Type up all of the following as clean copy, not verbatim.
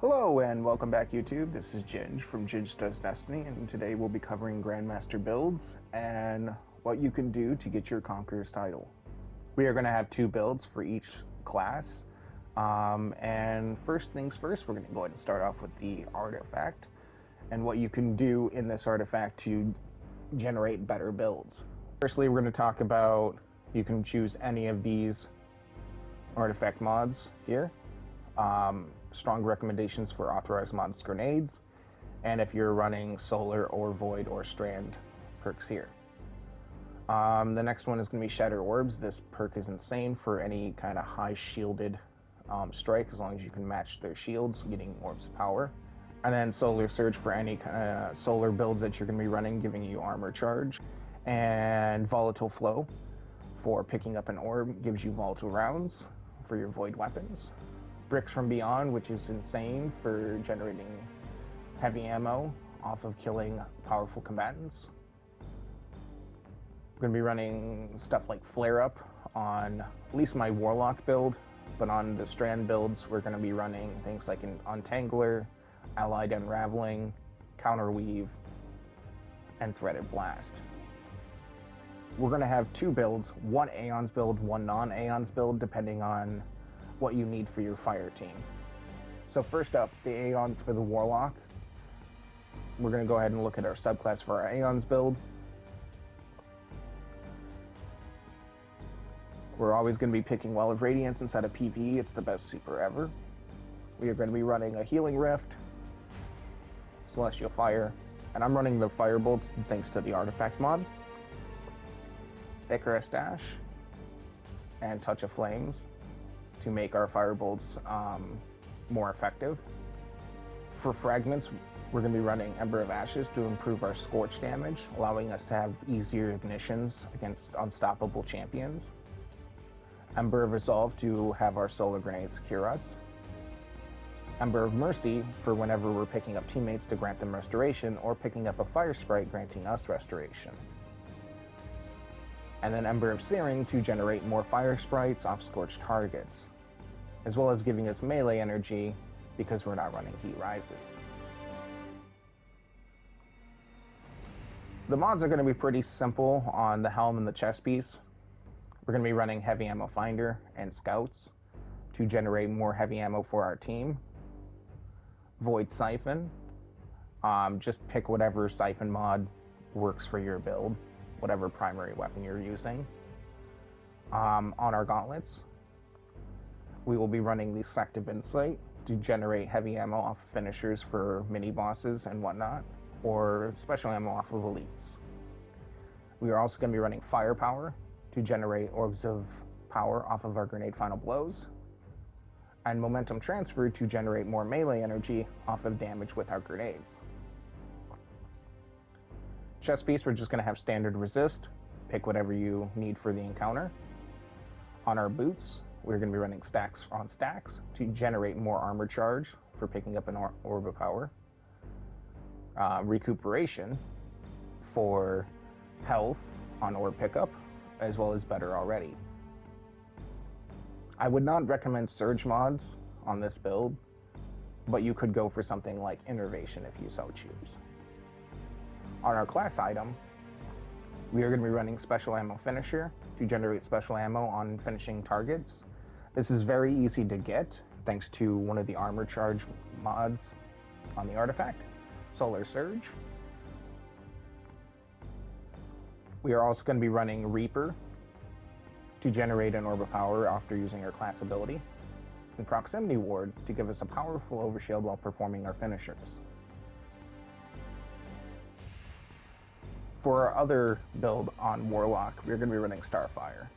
Hello and welcome back YouTube. This is Ginge from Ginge Does Destiny, and today we'll be covering Grandmaster builds and what you can do to get your Conqueror's title. We are going to have two builds for each class, and first things first, we're going to go ahead and start off with the artifact and what you can do in this artifact to generate better builds. Firstly, we're going to talk about you can choose any of these artifact mods here. Strong recommendations for authorized mods grenades, and if you're running solar or void or strand perks here. The next one is going to be Shatter Orbs. This perk is insane for any kind of high shielded strike, as long as you can match their shields, getting orbs of power. And then Solar Surge for any kind of solar builds that you're going to be running, giving you armor charge. And Volatile Flow for picking up an orb, gives you volatile rounds for your void weapons. Bricks from Beyond, which is insane for generating heavy ammo off of killing powerful combatants. We're going to be running stuff like Flare Up on at least my Warlock build, but on the Strand builds, we're going to be running things like an Untangler, Allied Unraveling, Counterweave, and Threaded Blast. We're going to have two builds, one Aeons build, one non-Aeons build, depending on what you need for your fire team. So first up, the Aeons for the Warlock. We're going to go ahead and look at our subclass for our Aeons build. We're always going to be picking Well of Radiance inside of PvE. It's the best super ever. We are going to be running a Healing Rift, Celestial Fire, and I'm running the Fire Bolts thanks to the Artifact mod. Icarus Dash, and Touch of Flames to make our Firebolts more effective. For fragments, we're going to be running Ember of Ashes to improve our scorch damage, allowing us to have easier ignitions against unstoppable champions. Ember of Resolve to have our solar grenades cure us. Ember of Mercy for whenever we're picking up teammates to grant them restoration, or picking up a fire sprite granting us restoration. And then Ember of Searing to generate more fire sprites off scorched targets, as well as giving us melee energy because we're not running Heat Rises. The mods are going to be pretty simple on the helm and the chest piece. We're going to be running Heavy Ammo Finder and Scouts to generate more heavy ammo for our team. Void Siphon, just pick whatever Siphon mod works for your build, whatever primary weapon you're using. On our gauntlets, we will be running the Selective Insight to generate heavy ammo off of finishers for mini bosses and whatnot, or special ammo off of elites. We are also going to be running Firepower to generate orbs of power off of our grenade final blows, and Momentum Transfer to generate more melee energy off of damage with our grenades. Chest piece, we're just going to have standard resist, pick whatever you need for the encounter. On our boots, we're going to be running stacks on stacks to generate more armor charge for picking up an orb of power. Recuperation for health on orb pickup, as well as better already. I would not recommend surge mods on this build, but you could go for something like Innervation if you so choose. On our class item, we are going to be running Special Ammo Finisher to generate special ammo on finishing targets. This is very easy to get thanks to one of the armor charge mods on the artifact, Solar Surge. We are also going to be running Reaper to generate an orb of power after using our class ability, and Proximity Ward to give us a powerful overshield while performing our finishers. For our other build on Warlock, we're going to be running Starfire.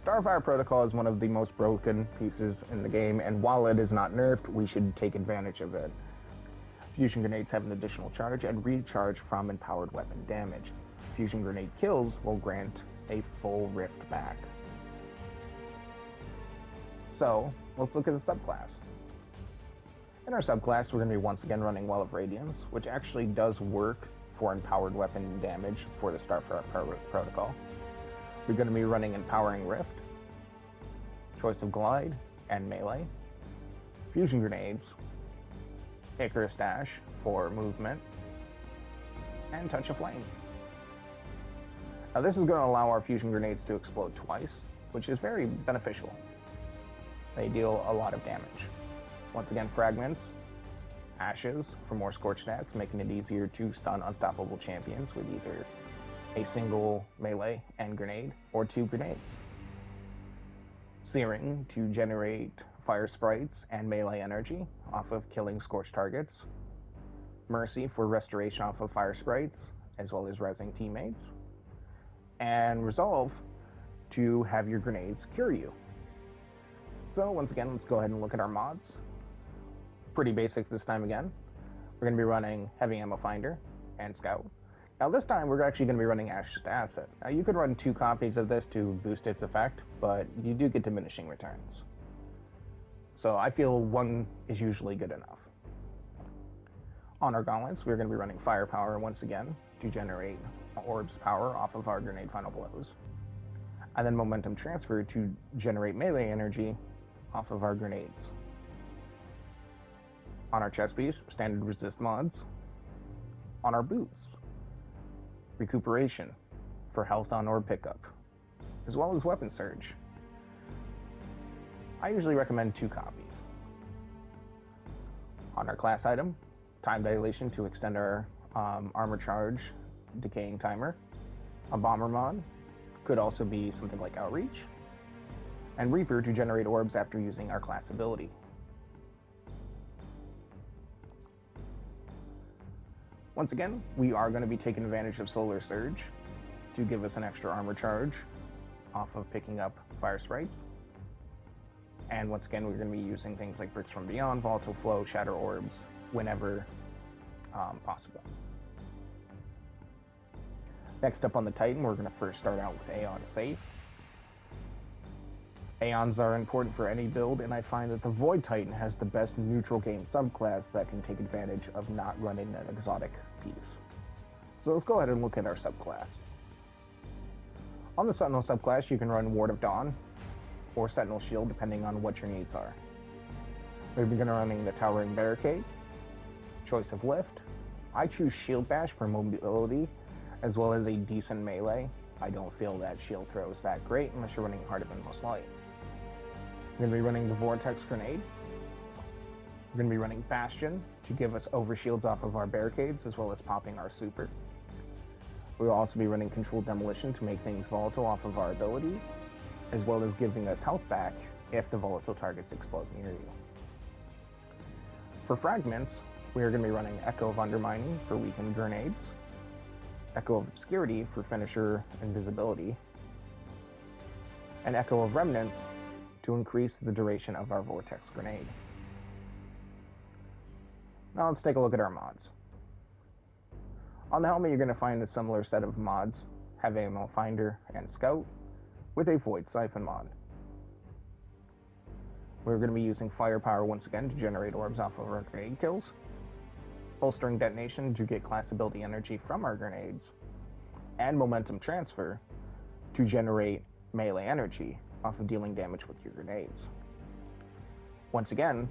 Starfire Protocol is one of the most broken pieces in the game, and while it is not nerfed, we should take advantage of it. Fusion grenades have an additional charge and recharge from empowered weapon damage. Fusion grenade kills will grant a full rift back. So, let's look at the subclass. In our subclass, we're going to be once again running Well of Radiance, which actually does work for empowered weapon damage for the Starfire Protocol. We're going to be running Empowering Rift, Choice of Glide, and Melee. Fusion Grenades, Icarus Dash for movement, and Touch of Flame. Now this is going to allow our fusion grenades to explode twice, which is very beneficial. They deal a lot of damage. Once again, Fragments, Ashes for more Scorch stats, making it easier to stun unstoppable champions with either a single melee and grenade or 2 grenades. Searing to generate fire sprites and melee energy off of killing scorched targets. Mercy for restoration off of fire sprites, as well as resing teammates. And Resolve to have your grenades cure you. So once again, let's go ahead and look at our mods. Pretty basic this time again. We're going to be running Heavy Ammo Finder and Scout. Now this time we're actually going to be running Ashes to Asset. Now you could run 2 copies of this to boost its effect, but you do get diminishing returns. So I feel 1 is usually good enough. On our gauntlets, we're going to be running Firepower once again to generate Orbs power off of our Grenade Final Blows. And then Momentum Transfer to generate melee energy off of our grenades. On our chest piece, Standard Resist mods. On our boots, Recuperation for health on orb pickup, as well as Weapon Surge. I usually recommend 2 copies. On our class item, Time Dilation to extend our armor charge decaying timer. A Bomber mod could also be something like Outreach. And Reaper to generate orbs after using our class ability. Once again, we are going to be taking advantage of Solar Surge to give us an extra armor charge off of picking up fire sprites. And once again, we're going to be using things like Bricks from Beyond, Volatile Flow, Shatter Orbs, whenever possible. Next up on the Titan, we're going to first start out with Aeon Safe. Aeons are important for any build, and I find that the Void Titan has the best neutral game subclass that can take advantage of not running an exotic piece. So let's go ahead and look at our subclass. On the Sentinel subclass, you can run Ward of Dawn or Sentinel Shield, depending on what your needs are. We're going to be running the Towering Barricade, Choice of Lift. I choose Shield Bash for mobility, as well as a decent melee. I don't feel that shield throw is that great unless you're running Heart of Inmost Light. We're going to be running the Vortex Grenade. We're going to be running Bastion to give us overshields off of our barricades, as well as popping our super. We'll also be running Controlled Demolition to make things volatile off of our abilities, as well as giving us health back if the volatile targets explode near you. For Fragments, we are going to be running Echo of Undermining for weakened grenades, Echo of Obscurity for finisher invisibility, and Echo of Remnants to increase the duration of our Vortex Grenade. Now let's take a look at our mods. On the helmet, you're going to find a similar set of mods, Heavy Ammo Finder and Scout, with a Void Siphon mod. We're going to be using Firepower once again to generate orbs off of our grenade kills, Bolstering Detonation to get class ability energy from our grenades, and Momentum Transfer to generate melee energy off of dealing damage with your grenades. Once again,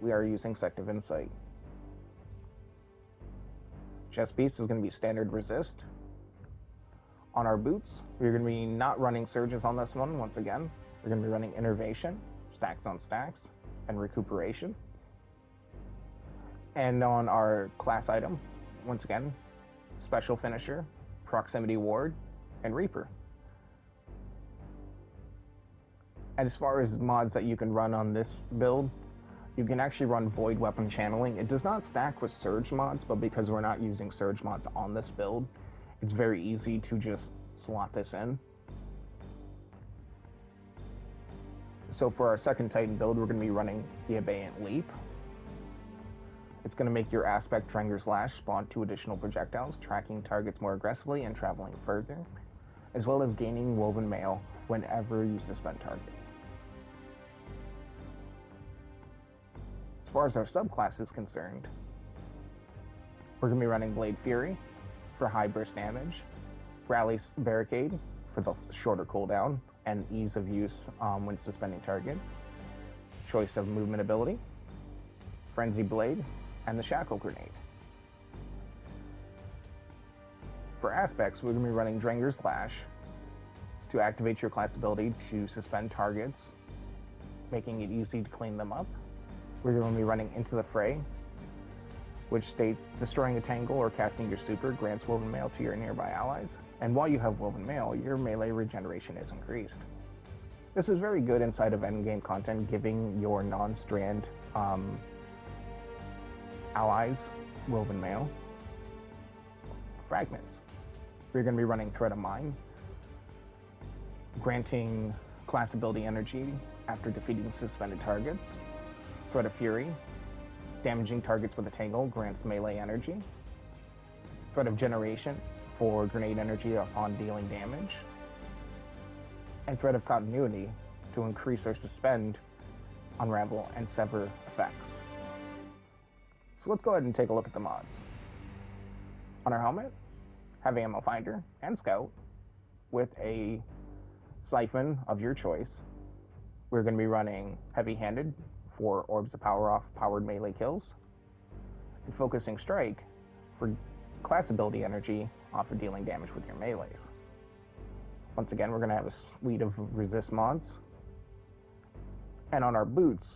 we are using Sect of Insight. Chest piece is going to be Standard Resist. On our boots, we're going to be not running Surges on this one once again. We're going to be running Innervation, Stacks on Stacks, and Recuperation. And on our class item, once again, Special Finisher, Proximity Ward, and Reaper. And as far as mods that you can run on this build, you can actually run Void Weapon Channeling. It does not stack with Surge mods, but because we're not using Surge mods on this build, it's very easy to just slot this in. So for our second Titan build, we're going to be running the Abeyant Leap. It's going to make your Aspect Trenger Slash spawn 2 additional projectiles, tracking targets more aggressively and traveling further, as well as gaining Woven Mail whenever you suspend targets. As far as our subclass is concerned, we're going to be running Blade Fury for high burst damage, Rally Barricade for the shorter cooldown and ease of use when suspending targets, Choice of Movement ability, Frenzy Blade and the Shackle Grenade. For aspects, we're going to be running Dranger's Lash to activate your class ability to suspend targets, making it easy to clean them up. We're going to be running Into the Fray, which states destroying a tangle or casting your super grants Woven Mail to your nearby allies. And while you have Woven Mail, your melee regeneration is increased. This is very good inside of endgame content, giving your non-strand allies Woven Mail. Fragments. We're going to be running Thread of Mind, granting class ability energy after defeating suspended targets. Thread of Fury, damaging targets with a tangle grants melee energy. Thread of Generation for grenade energy upon dealing damage. And Thread of Continuity to increase or suspend, unravel, and sever effects. So let's go ahead and take a look at the mods. On our helmet, have Ammo Finder and Scout with a siphon of your choice. We're going to be running Heavy Handed for Orbs of Power off powered melee kills, and Focusing Strike for class ability energy off for dealing damage with your melees. Once again, we're going to have a suite of resist mods. And on our boots,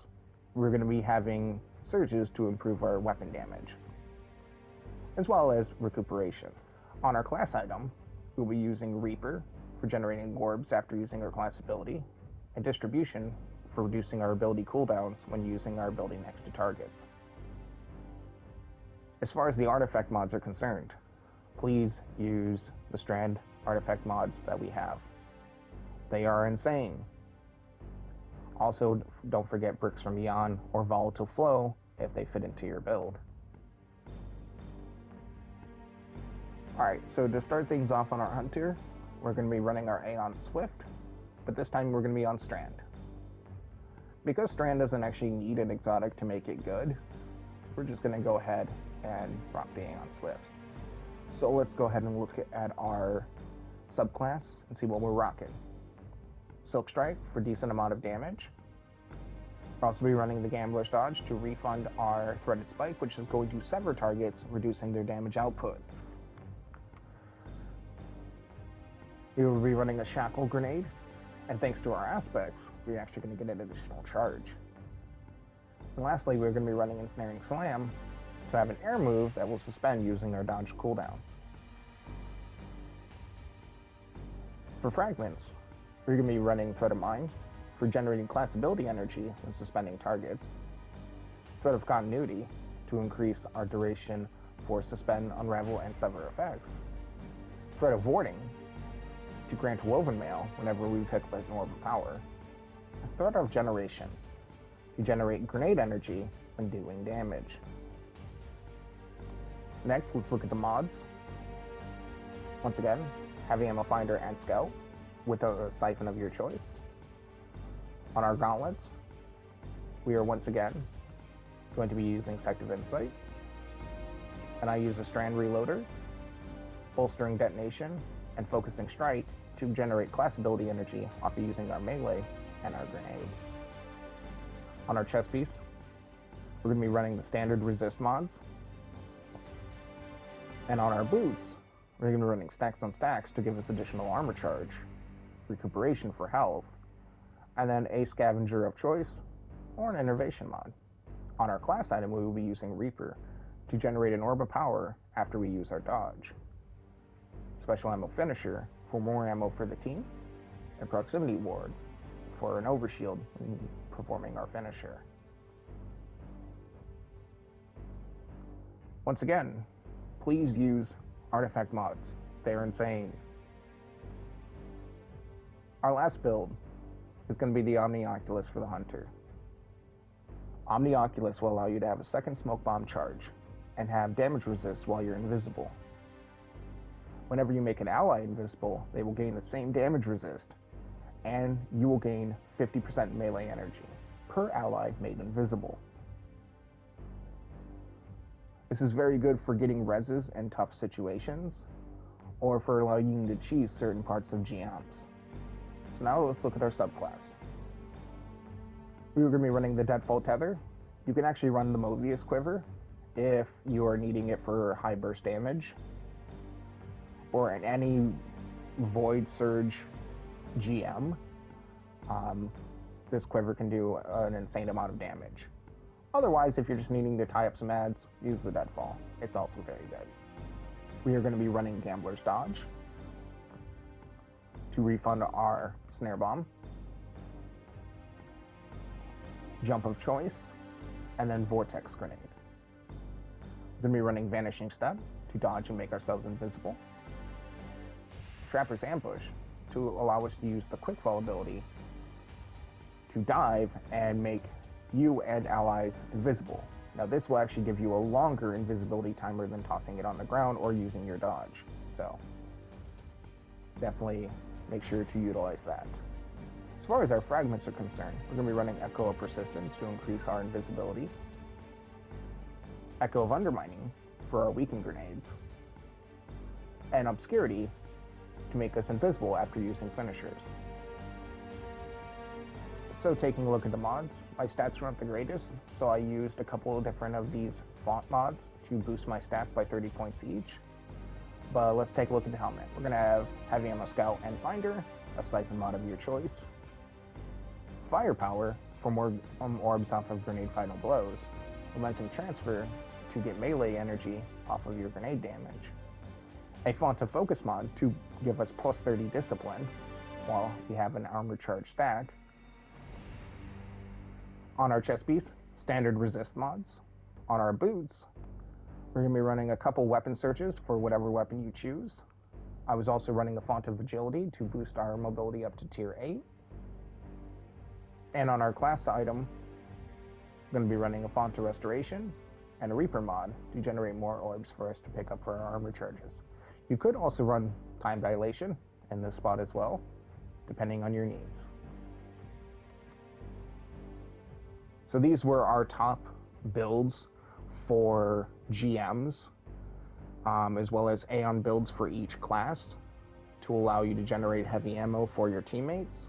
we're going to be having surges to improve our weapon damage, as well as recuperation. On our class item, we'll be using Reaper for generating orbs after using our class ability, and Distribution for reducing our ability cooldowns when using our ability next to targets. As far as the artifact mods are concerned, please use the Strand artifact mods that we have. They are insane. Also, don't forget Bricks from Beyond or Volatile Flow if they fit into your build. Alright, so to start things off on our Hunter, we're going to be running our Aeon Swift, but this time we're going to be on Strand. Because Strand doesn't actually need an exotic to make it good, we're just going to go ahead and rock the Aeon Swifts. So let's go ahead and look at our subclass and see what we're rocking. Silk Strike for a decent amount of damage. We'll also be running the Gambler's Dodge to refund our Threaded Spike, which is going to sever targets, reducing their damage output. We will be running a Shackle Grenade, and thanks to our aspects, we're actually going to get an additional charge. And lastly, we're going to be running Ensnaring Slam to have an air move that will suspend using our dodge cooldown. For fragments, we're going to be running Thread of Mind for generating class ability energy and suspending targets. Thread of Continuity to increase our duration for suspend, unravel, and sever effects. Thread of Warding to grant Woven Mail whenever we pick an Orb of Power. Thread of Generation to generate grenade energy when dealing damage. Next, let's look at the mods. Once again, Heavy Ammo Finder and Scout with a siphon of your choice. On our gauntlets, we are once again going to be using Sective Insight, and I use a Strand Reloader, Bolstering Detonation, and Focusing Strike to generate class ability energy off of using our melee and our grenade. On our chest piece, we're going to be running the standard resist mods, and on our boots, we're going to be running Stacks on Stacks to give us additional armor charge, recuperation for health, and then a Scavenger of choice or an Innervation mod. On our class item, we will be using Reaper to generate an Orb of Power after we use our dodge. Special Ammo Finisher for more ammo for the team, and Proximity Ward for an overshield when performing our finisher. Once again, please use artifact mods. They are insane. Our last build is going to be the Omni Oculus for the Hunter. Omni Oculus will allow you to have a second smoke bomb charge and have damage resist while you're invisible. Whenever you make an ally invisible, they will gain the same damage resist, and you will gain 50% melee energy per ally made invisible. This is very good for getting reses in tough situations, or for allowing you to cheese certain parts of GMs. So now let's look at our subclass. We are going to be running the Deadfall Tether. You can actually run the Mobius Quiver if you are needing it for high burst damage or in any Void Surge GM, this quiver can do an insane amount of damage. Otherwise, if you're just needing to tie up some ads, use the Deadfall. It's also very good. We are going to be running Gambler's Dodge to refund our Snare Bomb, Jump of Choice, and then Vortex Grenade. We're going to be running Vanishing Step to dodge and make ourselves invisible, Trapper's Ambush to allow us to use the Quick Fall ability to dive and make you and allies invisible. Now this will actually give you a longer invisibility timer than tossing it on the ground or using your dodge. So definitely make sure to utilize that. As far as our fragments are concerned, we're going to be running Echo of Persistence to increase our invisibility, Echo of Undermining for our weakened grenades, and Obscurity to make us invisible after using finishers. So taking a look at the mods, my stats weren't the greatest, so I used a couple of different of these font mods to boost my stats by 30 points each. But let's take a look at the helmet. We're going to have Heavy Ammo Scout and Finder, a Siphon mod of your choice, Firepower for more orbs off of grenade final blows, Momentum Transfer to get melee energy off of your grenade damage, a Font of Focus mod to give us plus 30 discipline while we have an armor charge stack. On our chest piece, standard resist mods. On our boots, we're going to be running a couple weapon searches for whatever weapon you choose. I was also running a Font of Agility to boost our mobility up to tier 8. And on our class item, we're going to be running a Font of Restoration and a Reaper mod to generate more orbs for us to pick up for our armor charges. You could also run Time Dilation in this spot as well, depending on your needs. So these were our top builds for GMs, as well as Aeon builds for each class to allow you to generate heavy ammo for your teammates.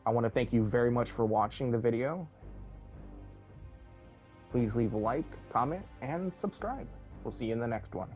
I want to thank you very much for watching the video. Please leave a like, comment, and subscribe. We'll see you in the next one.